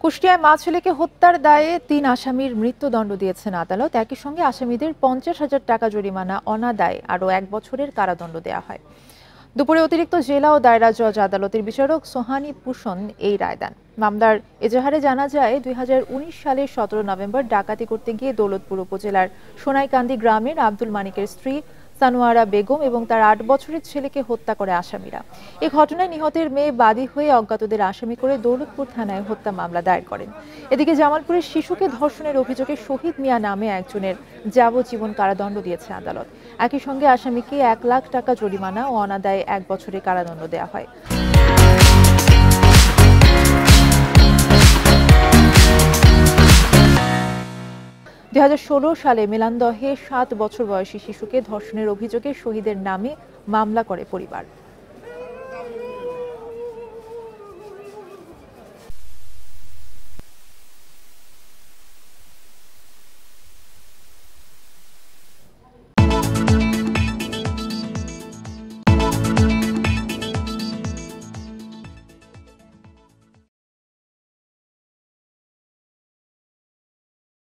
কুষ্টিয়ায় মা ছেলেকে হত্যার দায়ে ৩ আসামির মৃত্যুদণ্ড দিয়েছেন আদালত। একই সঙ্গে আসামিদের ৫০,০০০ টাকা জরিমানা অনাদায়ে আরও ১ বছরের কারাদণ্ড দেওয়া হয়। দুপুরে অতিরিক্ত জেলা ও দায়রা জজ আদালতের বিচারক সোহানি ভূষণ এই রায় দেন। মামলার এজাহারে জানা যায়, ২০১৯ সালের ১৭ নভেম্বর ডাকাতি করতে গিয়ে দৌলতপুর উপজেলার সোনাইকান্দি গ্রামের আব্দুল মানিকের স্ত্রী সানোয়ারা বেগম এবং তার ৮ বছরের ছেলেকে হত্যা করে আসামিরা। এই ঘটনায় নিহতের মেয়ে বাদী হয়ে অজ্ঞাতদের আসামি করে দৌলতপুর থানায় হত্যা মামলা দায়ের করেন। এদিকে জামালপুরের শিশুকে ধর্ষণের অভিযোগে শহীদ মিয়া নামে একজনের যাবজ্জীবন কারাদণ্ড দিয়েছে আদালত। একই সঙ্গে আসামিকে ১ লাখ টাকা জরিমানা ও অনাদায়ে ১ বছরের কারাদণ্ড দেওয়া হয়। ২০১৬ সালে মেলান্দহে ৭ বছর বয়সী শিশুকে ধর্ষণের অভিযোগে শহীদের নামে মামলা করে পরিবার।